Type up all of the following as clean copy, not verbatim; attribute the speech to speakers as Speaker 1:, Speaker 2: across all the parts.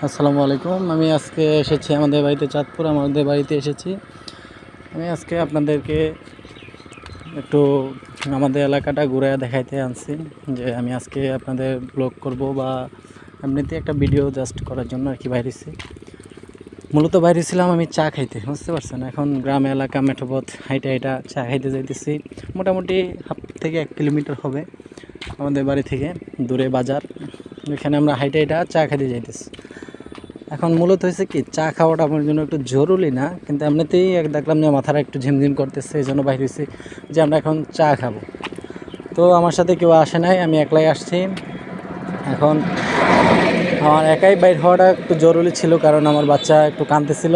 Speaker 1: আসসালামু আলাইকুম। আমি আজকে এসেছি আমাদের বাড়িতে চাঁদপুর। আমাদের বাড়িতে এসেছি। আমি আজকে আপনাদেরকে একটু আমাদের এলাকাটা ঘুরে দেখাইতে আনছি, যে আমি আজকে আপনাদের ব্লগ করব বা এমনিতে একটা ভিডিও জাস্ট করার জন্য আর কি বাইরেছি। মূলত বাইরে ছিলাম আমি চা খাইতে, বুঝতে পারছেন। এখন গ্রাম এলাকা মেঠোপথ হাইটা চা খাইতে যাইতেছি। মোটামুটি হাফ থেকে 1 কিলোমিটার হবে আমাদের বাড়ি থেকে দূরে বাজার। এখানে আমরা হাইটা চা খাইতে যাইতেছি। এখন মূলত হয়েছে কি, চা খাওয়াটা আমার জন্য একটু জরুরি না, কিন্তু এমনিতেই দেখলাম যে মাথাটা একটু ঝিমঝিম করতেছে, এই জন্য বাইরে হয়েছি যে আমরা এখন চা খাবো। তো আমার সাথে কেউ আসে নাই, আমি একলাই আসছি। এখন আমার একাই বাইর হওয়াটা একটু জরুরি ছিল, কারণ আমার বাচ্চা একটু কাঁদতেছিল।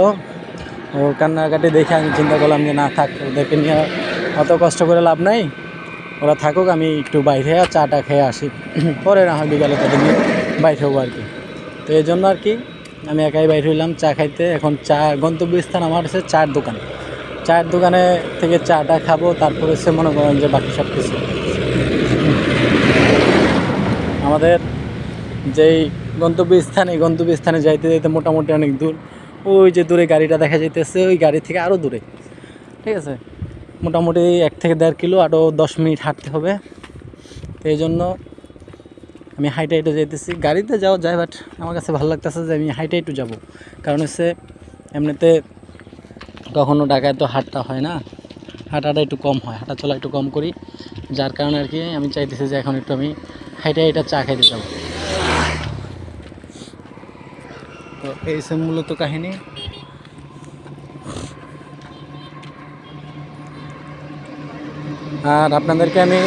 Speaker 1: ওর কান্নাকাটি দেখে আমি চিন্তা করলাম যে না থাক, ওদেরকে নিয়ে অত কষ্ট করে লাভ নাই, ওরা থাকুক, আমি একটু বাইরে চাটা খেয়ে আসি, পরে না হয় বিকালে তাদের নিয়ে বাইরে হবো আর কি। তো এই জন্য আর কি আমি একাই বাইর হইলাম চা খাইতে। এখন চা গন্তব্যস্থান আমার হচ্ছে চায়ের দোকান। চায়ের দোকানে থেকে চাটা খাবো, তারপরে হচ্ছে মনে করেন যে বাকি সব কিছু। আমাদের যেই গন্তব্যস্থানে যাইতে যাইতে মোটামুটি অনেক দূর। ওই যে দূরে গাড়িটা দেখা যাইতেছে, ওই গাড়ি থেকে আরও দূরে, ঠিক আছে, মোটামুটি 1 থেকে 1.5 কিলো, আরও 10 মিনিট হাঁটতে হবে। তো এই জন্য আমি হাইটে যাইতেছি। গাড়িতে যাওয়া যায়, বাট আমার কাছে ভালো লাগতেছে যে আমি হাইটে একটু যাবো। কারণ হচ্ছে এমনিতে কখনো ঢাকায় তো হাঁটা হয় না, হাঁটাটা একটু কম হয়, হাঁটা চলা একটু কম করি, যার কারণে আর কি আমি চাইতেছি যে এখন একটু আমি হাইটে চা খাইতে যাবো। তো এই সব মূলত কাহিনী। আর আপনাদেরকে আমি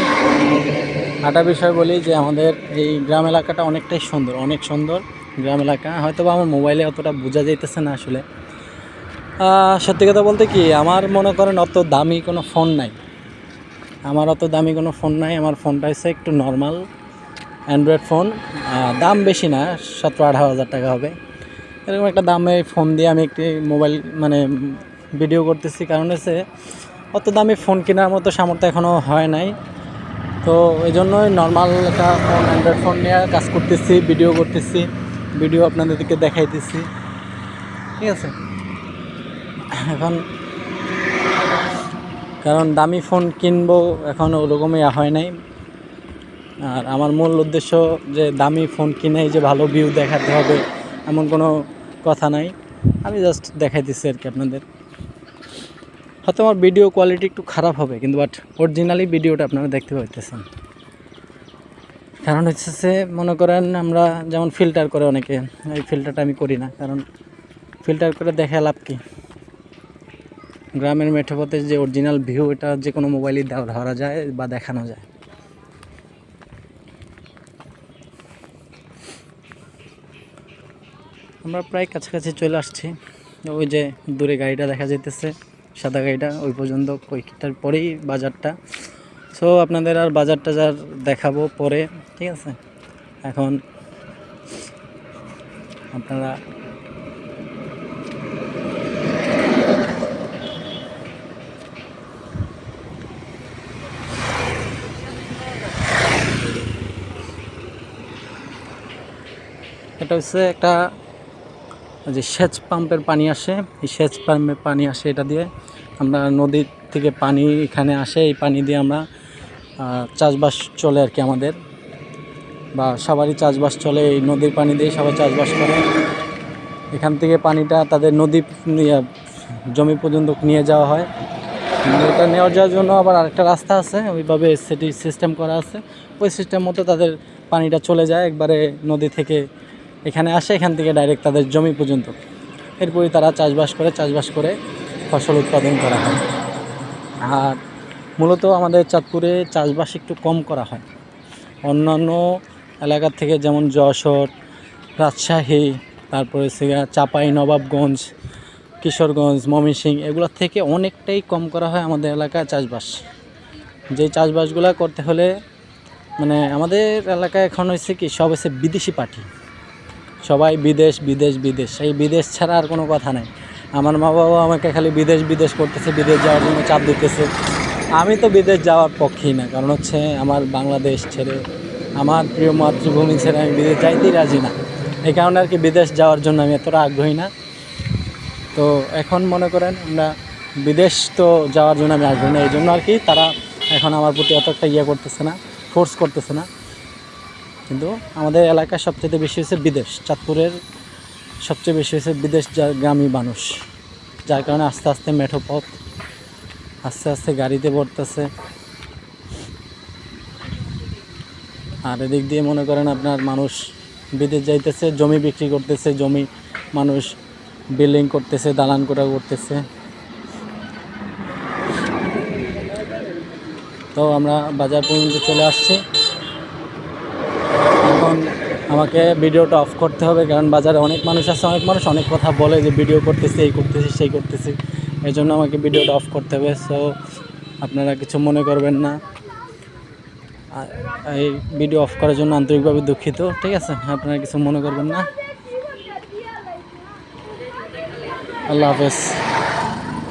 Speaker 1: একটা বিষয় বলি যে আমাদের এই গ্রাম এলাকাটা অনেকটাই সুন্দর, অনেক সুন্দর গ্রাম এলাকা। হয়তো বা আমার মোবাইলে অতটা বোঝা যাইতেছে না আসলে। সত্যি কথা বলতে কি, আমার মনে করেন অত দামি কোনো ফোন নাই। আমার ফোনটা হচ্ছে একটু নর্মাল অ্যান্ড্রয়েড ফোন। দাম বেশি না, 17-18 হাজার টাকা হবে। এরকম একটা দামে ফোন দিয়ে আমি একটি মোবাইল মানে ভিডিও করতেছি। কারণ হচ্ছে অত দামি ফোন কেনার মতো সামর্থ্য এখনও হয় নাই। তো এই জন্যই নর্মাল একটা ফোন, অ্যান্ড্রয়েড ফোন নিয়ে কাজ করতেছি, ভিডিও করতেছি, ভিডিও আপনাদেরকে দেখাইতেছি, ঠিক আছে। এখন কারণ দামি ফোন কিনবো এখন ওরকমই হয় নাই। আর আমার মূল উদ্দেশ্য যে দামি ফোন কিনে যে ভালো ভিউ দেখাতে হবে এমন কোনো কথা নাই। আমি জাস্ট দেখাইতেছি আর কি আপনাদের। হয়তো আমার ভিডিও কোয়ালিটি একটু খারাপ হবে, কিন্তু বাট অরিজিনালি ভিডিওটা আপনারা দেখতে পাইতেছেন। কারণ হচ্ছে মনে করেন আমরা যেমন ফিল্টার করে অনেকে, এই ফিল্টারটা আমি করি না। কারণ ফিল্টার করে দেখা লাভ কি, গ্রামের মেঠোপথে যে অরিজিনাল ভিউ, এটা যে কোনো মোবাইলেই ধরা যায় বা দেখানো যায়। আমরা প্রায় কাছাকাছি চলে আসছি। ওই যে দূরে গাড়িটা দেখা যাইতেছে, সাদা গাড়িটা, ওই পর্যন্ত কয়েকটার পরেই বাজারটা। সো আপনাদের আর বাজার টাজার দেখাবো পরে, ঠিক আছে। এখন আপনারা এটা হচ্ছে একটা যে সেচ পাম্পের পানি আসে, এই সেচ পাম্পের পানি আসে, এটা দিয়ে আমরা নদীর থেকে পানি এখানে আসে, এই পানি দিয়ে আমরা চাষবাস চলে আর কি আমাদের, বা সবারই চাষবাস চলে এই নদীর পানি দিয়ে, সবাই চাষবাস করে। এখান থেকে পানিটা তাদের নদী জমি পর্যন্ত নিয়ে যাওয়া হয়। এটা নেওয়া যাওয়ার জন্য আবার আরেকটা রাস্তা আছে, ওইভাবে সেটি সিস্টেম করা আছে। ওই সিস্টেম মতো তাদের পানিটা চলে যায় একবারে নদী থেকে, এখানে আসে, এখান থেকে ডাইরেক্ট তাদের জমি পর্যন্ত। এরপরই তারা চাষবাস করে ফসল উৎপাদন করা হয়। আর মূলত আমাদের চাঁদপুরে চাষবাস একটু কম করা হয় অন্যান্য এলাকার থেকে, যেমন যশোর, রাজশাহী, তারপরে চাপাই নবাবগঞ্জ, কিশোরগঞ্জ, ময়মনসিংহ, এগুলোর থেকে অনেকটাই কম করা হয় আমাদের এলাকায় চাষবাস। যেই চাষবাসগুলো করতে হলে মানে আমাদের এলাকায় এখন হচ্ছে কি, সব হচ্ছে বিদেশি পার্টি, সবাই বিদেশ বিদেশ বিদেশ, এই বিদেশ ছাড়া আর কোনো কথা নাই। আমার মা বাবা আমাকে খালি বিদেশ করতেছে, বিদেশ যাওয়ার জন্য চাপ দিতেছে। আমি তো বিদেশ যাওয়ার পক্ষেই না, কারণ হচ্ছে আমার বাংলাদেশ ছেড়ে, আমার প্রিয় মাতৃভূমি ছেড়ে আমি বিদেশ যাইতেই রাজি না। এই কারণে আর কি বিদেশ যাওয়ার জন্য আমি এতটা আগ্রহী না। তো এখন মনে করেন আমরা বিদেশ তো যাওয়ার জন্য আমি আগ্রহী না, এই জন্য আর কি তারা এখন আমার প্রতি অত একটা করতেছে না, ফোর্স করতেছে না। কিন্তু আমাদের এলাকায় সবচেয়ে বেশি হচ্ছে বিদেশ, চাঁদপুরের সবচেয়ে বেশি হচ্ছে বিদেশ গ্রামী মানুষ, যার কারণে আস্তে আস্তে মেঠো পথ আস্তে আস্তে গাড়িতে পড়তেছে। আর এদিক দিয়ে মনে করেন আপনার মানুষ বিদেশ যাইতেছে, জমি বিক্রি করতেছে, জমি মানুষ বিল্ডিং করতেছে, দালান কোঠা করতেছে। তো আমরা বাজার পর্যন্ত চলে আসছি। এখন আমাকে ভিডিওটা অফ করতে হবে, কারণ বাজারে অনেক মানুষ আছে, অনেক মানুষ অনেক কথা বলে যে ভিডিও করতেছি, এই করতেছি, সেই করতেছি, এই জন্য আমাকে ভিডিওটা অফ করতে হবে। সো আপনারা কিছু মনে করবেন না, এই ভিডিও অফ করার জন্য আন্তরিকভাবে দুঃখিত, ঠিক আছে? আপনারা কিছু মনে করবেন না। আল্লাহ হাফেজ।